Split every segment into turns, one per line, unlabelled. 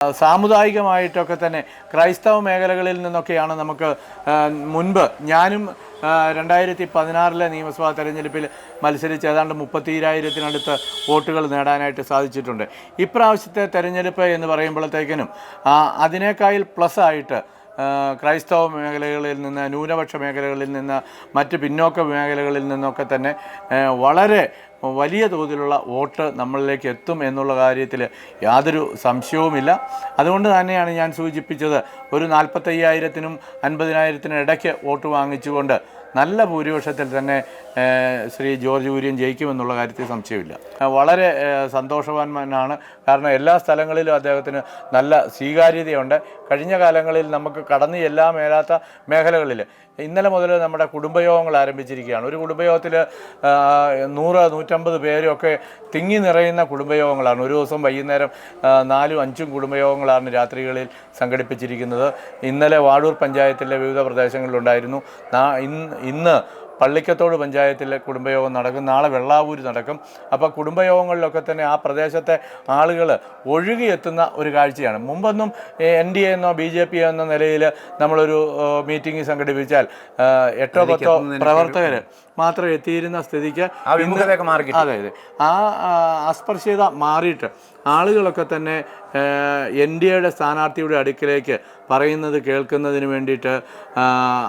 സാമുദായികമായിട്ടൊക്കെ തന്നെ ക്രൈസ്തവ മേഖലകളിൽ നിന്നൊക്കെയാണ് നമുക്ക് മുൻപ് ഞാനും 2016 നിയമസഭാ തെരഞ്ഞെടുപ്പിൽ മത്സരിച്ച് ഏതാണ്ട് 32,000-നടുത്ത് വോട്ടുകൾ നേടാനായിട്ട് സാധിച്ചിട്ടുണ്ട്. ഇപ്രാവശ്യത്തെ തെരഞ്ഞെടുപ്പ് എന്ന് പറയുമ്പോഴത്തേക്കിനും അതിനേക്കാൾ പ്ലസ് ആയിട്ട് ക്രൈസ്തവ മേഖലകളിൽ നിന്ന്, ന്യൂനപക്ഷ മേഖലകളിൽ നിന്ന്, മറ്റ് പിന്നോക്ക മേഖലകളിൽ നിന്നൊക്കെ തന്നെ വളരെ വലിയ തോതിലുള്ള വോട്ട് നമ്മളിലേക്ക് എത്തും എന്നുള്ള കാര്യത്തിൽ യാതൊരു സംശയവുമില്ല. അതുകൊണ്ട് തന്നെയാണ് ഞാൻ സൂചിപ്പിച്ചത്, ഒരു 45,000-നും 50,000-നും ഇടയ്ക്ക് വോട്ട് വാങ്ങിച്ചുകൊണ്ട് നല്ല ഭൂരിപക്ഷത്തിൽ തന്നെ ശ്രീ ജോർജ് കുര്യൻ ജയിക്കുമെന്നുള്ള കാര്യത്തിൽ സംശയമില്ല. വളരെ സന്തോഷവാന്മാനാണ്. കാരണം എല്ലാ സ്ഥലങ്ങളിലും അദ്ദേഹത്തിന് നല്ല സ്വീകാര്യതയുണ്ട്. കഴിഞ്ഞ കാലങ്ങളിൽ നമുക്ക് കടന്നു ചെല്ലാൻ മേലാത്ത മേഖലകളിൽ ഇന്നലെ മുതൽ നമ്മുടെ കുടുംബയോഗങ്ങൾ ആരംഭിച്ചിരിക്കുകയാണ്. ഒരു കുടുംബയോഗത്തിൽ 100-150 പേരൊക്കെ തിങ്ങി നിറയുന്ന കുടുംബയോഗങ്ങളാണ്. ഒരു ദിവസം വൈകുന്നേരം 4-5 കുടുംബയോഗങ്ങളാണ് രാത്രികളിൽ സംഘടിപ്പിച്ചിരിക്കുന്നത്. ഇന്നലെ വാഴൂർ പഞ്ചായത്തിലെ വിവിധ പ്രദേശങ്ങളിലുണ്ടായിരുന്നു. ഇന്ന് പള്ളിക്കത്തോട് പഞ്ചായത്തിലെ കുടുംബയോഗം നടക്കും. നാളെ വെള്ളാവൂര് നടക്കും. അപ്പോൾ കുടുംബയോഗങ്ങളിലൊക്കെ തന്നെ ആ പ്രദേശത്തെ ആളുകൾ ഒഴുകിയെത്തുന്ന ഒരു കാഴ്ചയാണ്. മുമ്പൊന്നും NDA എന്നോ BJP എന്ന നിലയിൽ നമ്മളൊരു മീറ്റിംഗ് സംഘടിപ്പിച്ചാൽ 8-10 പ്രവർത്തകർ മാത്രം എത്തിയിരുന്ന സ്ഥിതിക്ക് അതെ ആ അസ്പർശ്യത മാറിയിട്ട് ആളുകളൊക്കെ തന്നെ NDAയുടെ സ്ഥാനാർത്ഥിയുടെ അടുക്കിലേക്ക് പറയുന്നത് കേൾക്കുന്നതിന് വേണ്ടിയിട്ട്,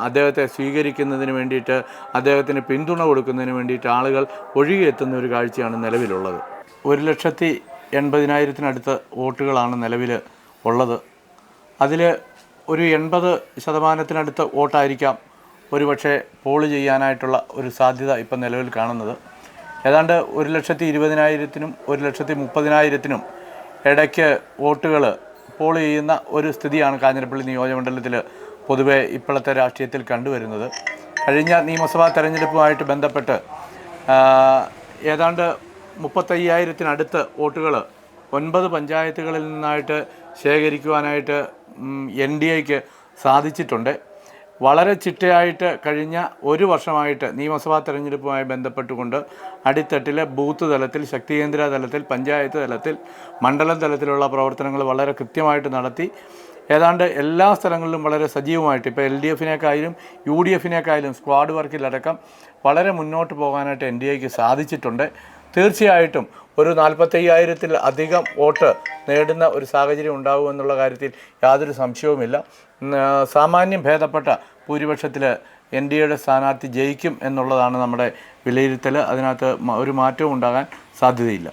അദ്ദേഹത്തെ സ്വീകരിക്കുന്നതിന് വേണ്ടിയിട്ട്, അദ്ദേഹത്തിന് പിന്തുണ കൊടുക്കുന്നതിന് വേണ്ടിയിട്ട് ആളുകൾ ഒഴുകിയെത്തുന്ന ഒരു കാഴ്ചയാണ് നിലവിലുള്ളത്. 1,80,000-നടുത്ത് വോട്ടുകളാണ് നിലവിൽ ഉള്ളത്. അതിൽ ഒരു 80% വോട്ടായിരിക്കാം ഒരുപക്ഷെ പോൾ ചെയ്യാനായിട്ടുള്ള ഒരു സാധ്യത ഇപ്പം നിലവിൽ കാണുന്നത്. ഏതാണ്ട് 1,20,000-നും 1,30,000-നും ഇടയ്ക്ക് വോട്ടുകൾ പോൾ ചെയ്യുന്ന ഒരു സ്ഥിതിയാണ് കാഞ്ഞിരപ്പള്ളി നിയോജകമണ്ഡലത്തിൽ പൊതുവെ ഇപ്പോഴത്തെ രാഷ്ട്രീയത്തിൽ കണ്ടുവരുന്നത്. കഴിഞ്ഞ നിയമസഭാ തെരഞ്ഞെടുപ്പുമായിട്ട് ബന്ധപ്പെട്ട് ഏതാണ്ട് 35,000-നടുത്ത് വോട്ടുകൾ 9 പഞ്ചായത്തുകളിൽ നിന്നായിട്ട് ശേഖരിക്കുവാനായിട്ട് NDAയ്ക്ക് സാധിച്ചിട്ടുണ്ട്. വളരെ ചിട്ടയായിട്ട് കഴിഞ്ഞ ഒരു വർഷമായിട്ട് നിയമസഭാ തെരഞ്ഞെടുപ്പുമായി ബന്ധപ്പെട്ടുകൊണ്ട് അടിത്തട്ടിൽ, ബൂത്ത് തലത്തിൽ, ശക്തികേന്ദ്ര തലത്തിൽ, പഞ്ചായത്ത് തലത്തിൽ, മണ്ഡലം തലത്തിലുള്ള പ്രവർത്തനങ്ങൾ വളരെ കൃത്യമായിട്ട് നടത്തി ഏതാണ്ട് എല്ലാ സ്ഥലങ്ങളിലും വളരെ സജീവമായിട്ട് ഇപ്പോൾ LDFിനേക്കായാലും UDFിനേക്കായാലും സ്ക്വാഡ് വർക്കിലടക്കം വളരെ മുന്നോട്ട് പോകാനായിട്ട് NDAയ്ക്ക് സാധിച്ചിട്ടുണ്ട്. തീർച്ചയായിട്ടും ഒരു 45,000-ൽ അധികം വോട്ട് നേടുന്ന ഒരു സാഹചര്യം ഉണ്ടാകുമെന്നുള്ള കാര്യത്തിൽ യാതൊരു സംശയവുമില്ല. സാമാന്യം ഭേദപ്പെട്ട ഭൂരിപക്ഷത്തിൽ NDAയുടെ സ്ഥാനാർത്ഥി ജയിക്കും എന്നുള്ളതാണ് നമ്മുടെ വിലയിരുത്തൽ. അതിനകത്ത് ഒരു മാറ്റവും ഉണ്ടാകാൻ സാധ്യതയില്ല.